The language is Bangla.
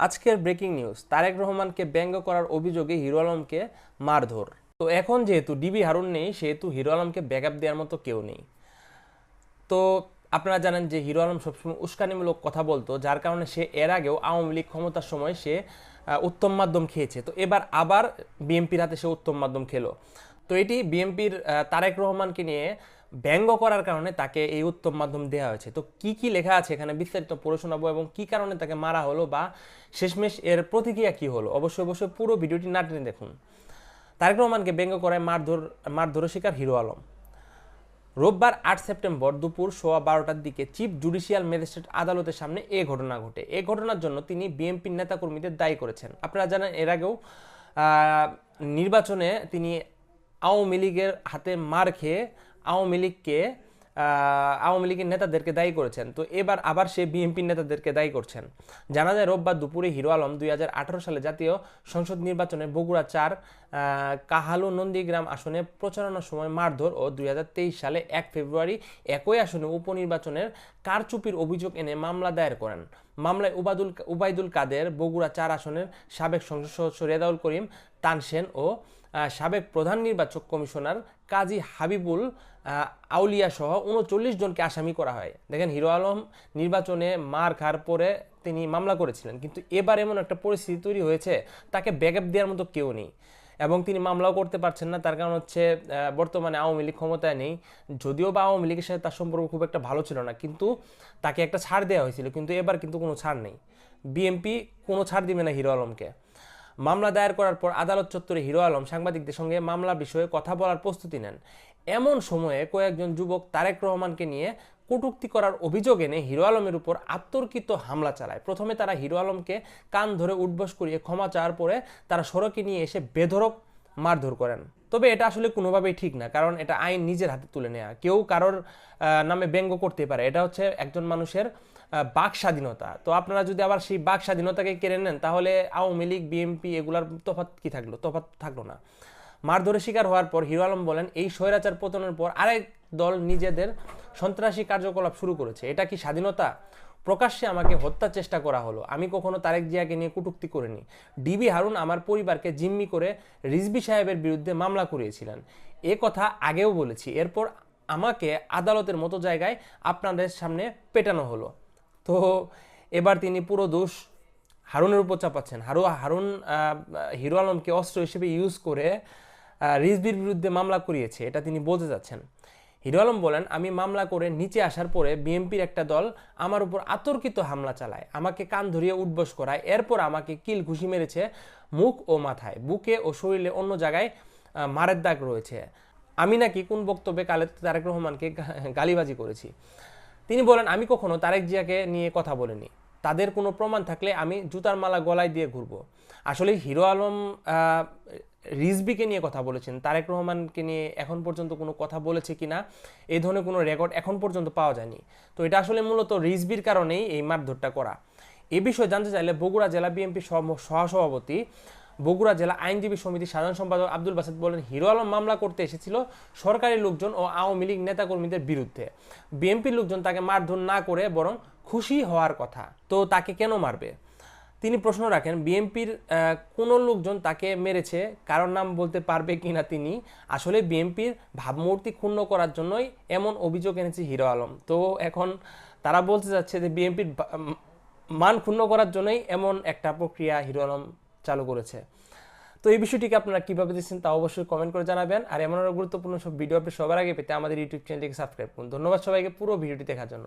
আজকের ব্রেকিং নিউজ, তারেক রহমানকে ব্যঙ্গ করার অভিযোগে হিরো আলমকে মারধর। তো এখন যেহেতু ডিবি হারুন নেই, সেহেতু হিরো আলমকে ব্যাকআপ দেওয়ার মতো কেউ নেই। তো আপনারা জানেন যে হিরো আলম সবসময় উস্কানিমূলক কথা বলতো, যার কারণে সে এর আগেও আওয়ামী লীগ ক্ষমতার সময় সে উত্তম মাধ্যম খেয়েছে। তো এবার আবার বিএনপির হাতে সে উত্তম মাধ্যম খেলো। তো এটি বিএনপির তারেক রহমানকে নিয়ে ব্যঙ্গ করার কারণে তাকে এই উত্তম মাধ্যম দেওয়া হয়েছে। তো কি কি লেখা আছে এখানে বিস্তারিত পড়ে শোনাবো, এবং কি কারণে তাকে মারা হলো বা শেষমেশ এর প্রতিক্রিয়া কি হলো, অবশ্যই অবশ্যই পুরো ভিডিওটি না টেনে দেখুন। তারেক রহমানকে ব্যঙ্গ করায় মারধর শিকার হিরো আলম। রোববার ৮ সেপ্টেম্বর দুপুর 12:15টার দিকে চিফ জুডিশিয়াল ম্যাজিস্ট্রেট আদালতের সামনে এ ঘটনা ঘটে। এই ঘটনার জন্য তিনি বিএনপির নেতাকর্মীদের দায়ী করেছেন। আপনারা জানেন এর আগেও নির্বাচনে তিনি আওয়ামী লীগের হাতে মার খেয়ে আওয়ামী লীগের নেতাদেরকে দায়ী করেছেন। তো এবার আবার সে বিএনপির নেতাদেরকে দায়ী করছেন। জানা যায় রোববার দুপুরে হিরো আলম 2018 সালে জাতীয় সংসদ নির্বাচনে বগুড়া 4 কাহালু নন্দীগ্রাম আসনে প্রচারণার সময় মারধর ও 2023 সালে 1 ফেব্রুয়ারি একই আসনে উপনির্বাচনের কারচুপির অভিযোগ এনে মামলা দায়ের করেন। মামলায় উবাইদুল কাদের, বগুড়া 4 আসনের সাবেক সংসদ সদস্য রেজাউল করিম তানসেন ও সাবেক প্রধান নির্বাচক কমিশনার কাজী হাবিবুল আউলিয়া সহ 39 জনকে আসামি করা হয়। দেখেন, হিরো আলম নির্বাচনে মার খাওয়ার পরে তিনি মামলা করেছিলেন, কিন্তু এবার এমন একটা পরিস্থিতি তৈরি হয়েছে তাকে ব্যাকআপ দেওয়ার মতো কেউ নেই, এবং তিনি মামলাও করতে পারছেন না। তার কারণ হচ্ছে বর্তমানে আওয়ামী লীগ ক্ষমতায় নেই। যদিও বা আওয়ামী লীগের সাথে তার সম্পর্ক খুব একটা ভালো ছিল না, কিন্তু তাকে একটা ছাড় দেওয়া হয়েছিল, কিন্তু এবার কিন্তু কোনো ছাড় নেই। বিএনপি কোনো ছাড় দিবে না হিরো আলমকে। মামলা দায়ের করার পর আদালত চত্বরে হিরো আলম সাংবাদিকদের সঙ্গে মামলা বিষয়ে কথা বলার প্রস্তুতি নেন। এমন সময়ে কয়েকজন যুবক তারেক রহমানকে নিয়ে কটূক্তি করার অভিযোগ এনে হিরো আলমের উপর আত্মর্কিত হামলা চালায়। প্রথমে তারা হিরো আলমকে কান ধরে উঠবস করিয়ে ক্ষমা চাওয়ার পরে তারা সড়কে নিয়ে এসে বেধড়ক মারধর করেন। তবে এটা আসলে কোনোভাবেই ঠিক না, কারণ এটা আইন নিজের হাতে তুলে নেওয়া। কেউ কারোর নামে ব্যঙ্গ করতে পারে, এটা হচ্ছে একজন মানুষের বাক স্বাধীনতা। তো আপনারা যদি আবার সেই বাক স্বাধীনতাকে কেড়ে নেন, তাহলে আওয়ামী লীগ বিএনপি এগুলার তফাৎ কি থাকলো? তফাৎ থাকলো না। মারধরের শিকার হওয়ার পর হিরো আলম বলেন, এই স্বৈরাচার পতনের পর আরেক দল নিজেদের সন্ত্রাসী কার্যকলাপ শুরু করেছে। এটা কি স্বাধীনতা? প্রকাশ্যে আমাকে হত্যার চেষ্টা করা হলো। আমি কখনো তারেক জিয়াকে নিয়ে কটূক্তি করিনি। ডিবি হারুন আমার পরিবারকে জিম্মি করে রিজভী সাহেবের বিরুদ্ধে মামলা করিয়েছিলেন। এ কথা আগেও বলেছি। এরপর আমাকে আদালতের মতো জায়গায় আপনাদের সামনে পেটানো হলো। তো এবার তিনি পুরো দোষ হারুনের উপর চাপাচ্ছেন। হারুন হিরো আলমকে অস্ত্র হিসেবে ইউজ করে রিজভির বিরুদ্ধে মামলা করিয়েছে, এটা তিনি বলতে যাচ্ছেন। হিরো আলম বলেন, আমি মামলা করে নিচে আসার পরে বিএনপির একটা দল আমার উপর আতর্কিত হামলা চালায়, আমাকে কান ধরিয়ে উঠবস করায়। এরপর আমাকে কিল ঘুষি মেরেছে মুখ ও মাথায়, বুকে ও শরীরে অন্য জায়গায় মারের দাগ রয়েছে। আমি নাকি কোন বক্তব্যে তারেক রহমানকে গালিবাজি করেছি। তিনি বলেন, আমি কখনো তারেক জিয়াকে নিয়ে কথা বলিনি। তাদের কোনো প্রমাণ থাকলে আমি জুতার মালা গলায় দিয়ে ঘুরবো। আসলে হিরো আলম রিজভিকে নিয়ে কথা বলেছেন। তারেক রহমানকে নিয়ে এখন পর্যন্ত কোনো কথা বলেছে কিনা এই ধরনের কোনো রেকর্ড এখন পর্যন্ত পাওয়া যায়নি। তো এটা আসলে মূলত রিজভির কারণেই এই মারধরটা করা। এ বিষয়ে জানতে চাইলে বগুড়া জেলা বিএনপি সহসভাপতি, বগুড়া জেলা আইনজীবী সমিতির সাধারণ সম্পাদক আব্দুল বাসেত বলেন, হিরো আলম মামলা করতে এসেছিল সরকারি লোকজন ও আওয়ামী লীগ নেতাকর্মীদের বিরুদ্ধে। বিএনপির লোকজন তাকে মারধর না করে বরং খুশি হওয়ার কথা, তো তাকে কেন মারবে? তিনি প্রশ্ন রাখেন, বিএনপির কোনো লোকজন তাকে মেরেছে, কারণ নাম বলতে পারবে কিনা তিনি। আসলে বিএনপির ভাবমূর্তি ক্ষুণ্ণ করার জন্যই এমন অভিযোগ এনেছে হিরো আলম। তো এখন তারা বলতে যাচ্ছে যে বিএনপির মান ক্ষুণ্ণ করার জন্যই এমন একটা প্রক্রিয়া হিরো আলম চালু করেছে। তো এই বিষয়টিকে আপনারা কীভাবে দিচ্ছেন তা অবশ্যই কমেন্ট করে জানাবেন। আর এমন আরও গুরুত্বপূর্ণ সব ভিডিও আপনি সবার আগে পেতে আমাদের ইউটিউব চ্যানেলটিকে সাবস্ক্রাইব করুন। ধন্যবাদ সবাইকে পুরো ভিডিওটি দেখার জন্য।